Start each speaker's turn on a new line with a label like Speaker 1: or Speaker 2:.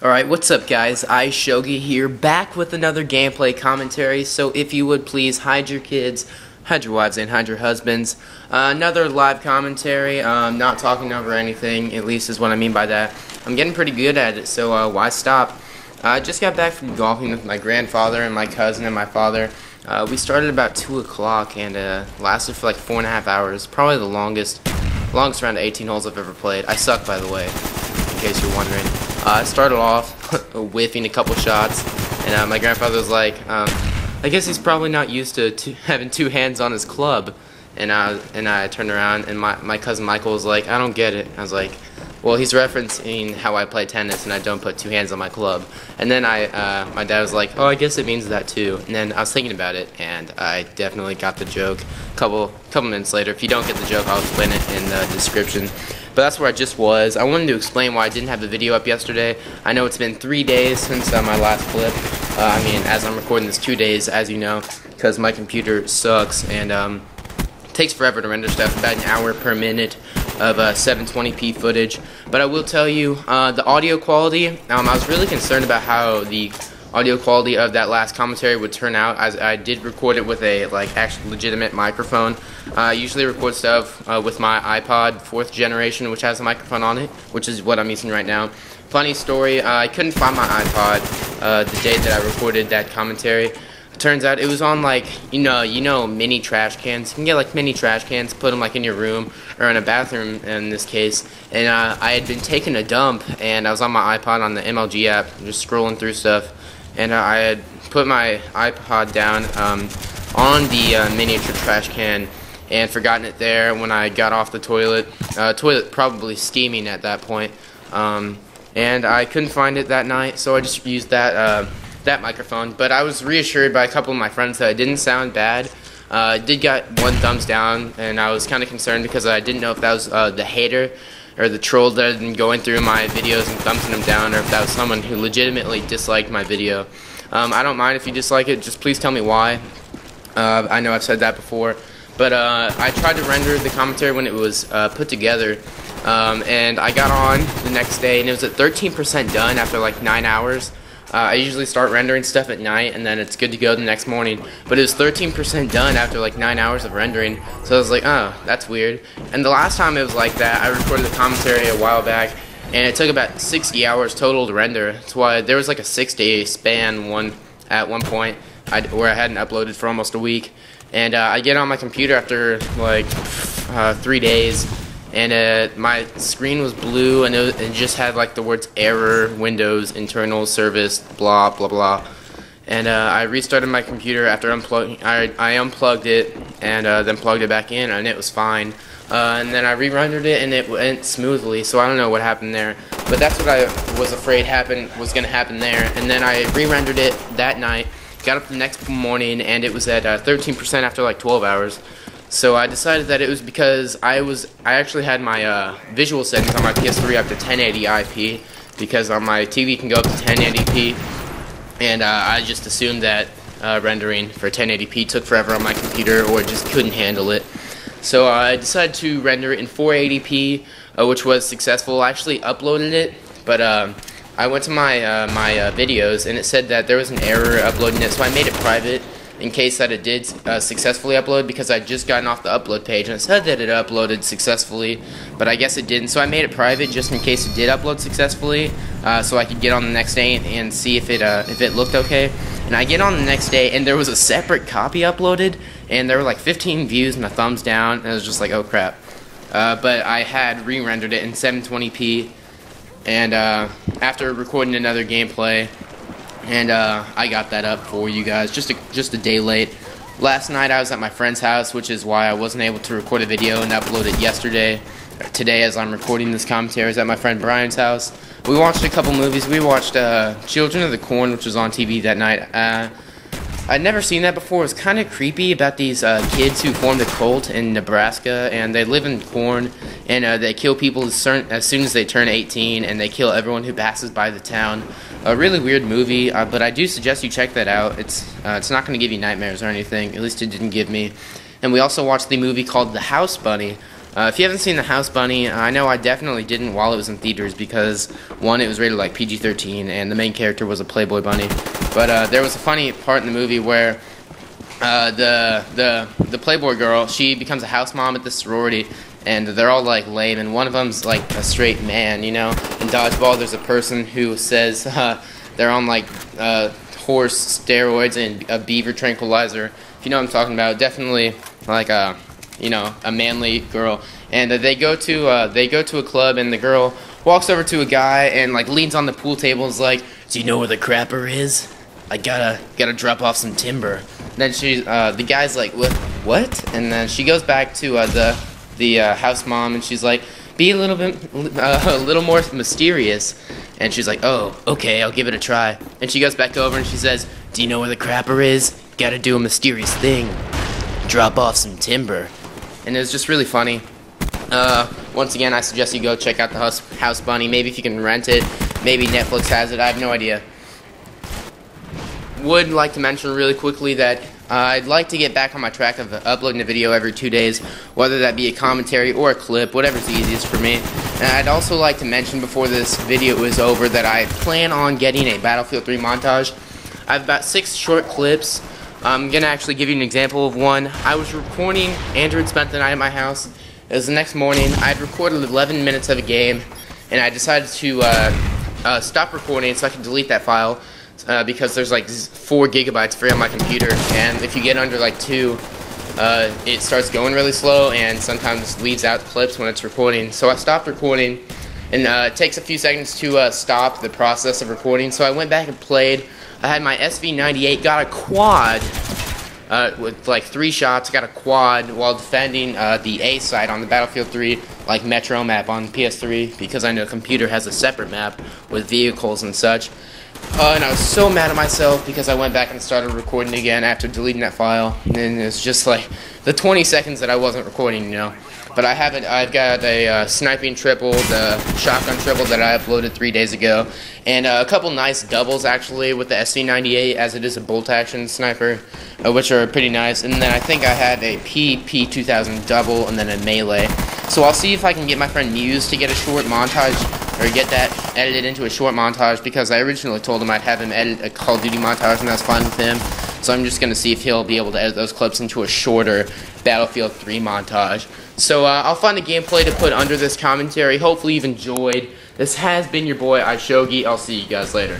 Speaker 1: Alright, what's up guys? iShogi here, back with another gameplay commentary. So if you would please hide your kids, hide your wives, and hide your husbands. Another live commentary, not talking over anything, at least is what I mean by that. I'm getting pretty good at it, so why stop? I just got back from golfing with my grandfather and my cousin and my father. We started about 2 o'clock and lasted for like 4.5 hours. Probably the longest round of 18 holes I've ever played. I suck, by the way, in case you're wondering. I started off whiffing a couple shots, and my grandfather was like, I guess he's probably not used to having 2 hands on his club. And I turned around, and my cousin Michael was like, I don't get it. I was like, well, he's referencing how I play tennis, and I don't put 2 hands on my club. And then my dad was like, oh, I guess it means that too. And then I was thinking about it, and I definitely got the joke. Couple minutes later. If you don't get the joke, I'll explain it in the description. But that's where I just was. I wanted to explain why I didn't have the video up yesterday. I know it's been 3 days since my last clip. I mean, as I'm recording this, 2 days, as you know, because my computer sucks, and it takes forever to render stuff, about an hour per minute of 720p footage. But I will tell you, the audio quality, I was really concerned about how the audio quality of that last commentary would turn out, as I did record it with a actual legitimate microphone. I usually record stuff with my iPod 4th generation, which has a microphone on it, which is what I'm using right now. Funny story, I couldn't find my iPod the day that I recorded that commentary. It turns out it was on you know mini trash cans. You can get mini trash cans, put them in your room or in a bathroom in this case. And I had been taking a dump, and I was on my iPod on the MLG app, just scrolling through stuff. And I had put my iPod down on the miniature trash can and forgotten it there when I got off the toilet. Toilet probably steaming at that point. And I couldn't find it that night, so I just used that microphone. But I was reassured by a couple of my friends that it didn't sound bad. I did get 1 thumbs down, and I was kind of concerned because I didn't know if that was the hater or the troll that had been going through my videos and thumbsing them down, or if that was someone who legitimately disliked my video. I don't mind if you dislike it, just please tell me why. I know I've said that before, but I tried to render the commentary when it was put together, and I got on the next day, and it was at 13% done after 9 hours. I usually start rendering stuff at night, and then it's good to go the next morning. But it was 13% done after 9 hours of rendering, so I was like, oh, that's weird. And the last time it was like that, I recorded the commentary a while back, and it took about 60 hours total to render. That's why there was a 6-day span at one point where I hadn't uploaded for almost a week. And I get on my computer after 3 days, and my screen was blue, and it just had the words error, Windows, internal service, blah blah blah. And I restarted my computer after unplugging. I unplugged it and then plugged it back in, and it was fine. And then I re-rendered it, and it went smoothly. So I don't know what happened there, but that's what I was afraid was going to happen there. And then I re-rendered it that night. Got up the next morning, and it was at 13% after 12 hours. So I decided that it was because I actually had my visual settings on my PS3 up to 1080p, because on my TV can go up to 1080p, and I just assumed that rendering for 1080p took forever on my computer, or just couldn't handle it. So I decided to render it in 480p, which was successful. I actually uploaded it, but I went to my videos, and it said that there was an error uploading it, so I made it private in case that it did successfully upload, because I'd just gotten off the upload page and it said that it uploaded successfully, but I guess it didn't. So I made it private just in case it did upload successfully, so I could get on the next day and see if it looked okay. And I get on the next day, and there was a separate copy uploaded, and there were 15 views and a thumbs down, and it was just oh crap. But I had re-rendered it in 720p, and after recording another gameplay, and I got that up for you guys just a day late. Last night I was at my friend's house, which is why I wasn't able to record a video and upload it yesterday. Today, as I'm recording this commentary, I was at my friend Brian's house. We watched a couple movies. We watched Children of the Corn, which was on TV that night. I'd never seen that before. It was kind of creepy about these kids who formed a cult in Nebraska, and they live in corn, and they kill people as soon as they turn 18, and they kill everyone who passes by the town. A really weird movie, but I do suggest you check that out. It's not going to give you nightmares or anything. At least it didn't give me. And we also watched the movie called The House Bunny, If you haven't seen The House Bunny, I know I definitely didn't while it was in theaters because, one, it was rated like PG-13 and the main character was a Playboy bunny. But there was a funny part in the movie where the Playboy girl, she becomes a house mom at the sorority, and they're all like lame, and one of them's like a straight man, you know. In Dodgeball, there's a person who says they're on like horse steroids and a beaver tranquilizer. If you know what I'm talking about, definitely like a manly girl. And they go to a club, and the girl walks over to a guy and like leans on the pool table and is like, "Do you know where the crapper is? I gotta drop off some timber." And then the guy's like, "What?" And then she goes back to the house mom, and she's like, "Be a little more mysterious." And she's like, "Oh, okay, I'll give it a try." And she goes back over and she says, "Do you know where the crapper is? Gotta do a mysterious thing. Drop off some timber." And it was just really funny. Once again, I suggest you go check out the House Bunny. Maybe if you can rent it. Maybe Netflix has it. I have no idea. Would like to mention really quickly that I'd like to get back on my track of uploading a video every 2 days, whether that be a commentary or a clip, whatever's easiest for me. And I'd also like to mention before this video is over that I plan on getting a Battlefield 3 montage. I have about 6 short clips. I'm going to actually give you an example of one. I was recording. Andrew had spent the night at my house. It was the next morning. I had recorded 11 minutes of a game, and I decided to stop recording so I could delete that file because there's like 4 gigabytes free on my computer, and if you get under like 2, it starts going really slow and sometimes leaves out clips when it's recording. So I stopped recording, and it takes a few seconds to stop the process of recording. So I went back and played. I had my SV98, got a quad with like 3 shots, got a quad while defending the A site on the Battlefield 3 like Metro map on PS3 because I know computer has a separate map with vehicles and such. And I was so mad at myself because I went back and started recording again after deleting that file, and it's just like the 20 seconds that I wasn't recording, you know. But I've got a sniping triple, the shotgun triple that I uploaded 3 days ago, and a couple nice doubles actually with the SV98, as it is a bolt action sniper, which are pretty nice. And then I think I had a P2000 double and then a melee. So I'll see if I can get my friend Muse to get a short montage, or get that edited into a short montage, because I originally told him I'd have him edit a Call of Duty montage, and that's fine with him. So I'm just going to see if he'll be able to edit those clips into a shorter Battlefield 3 montage. So I'll find a gameplay to put under this commentary. Hopefully you've enjoyed. This has been your boy iShogi. I'll see you guys later.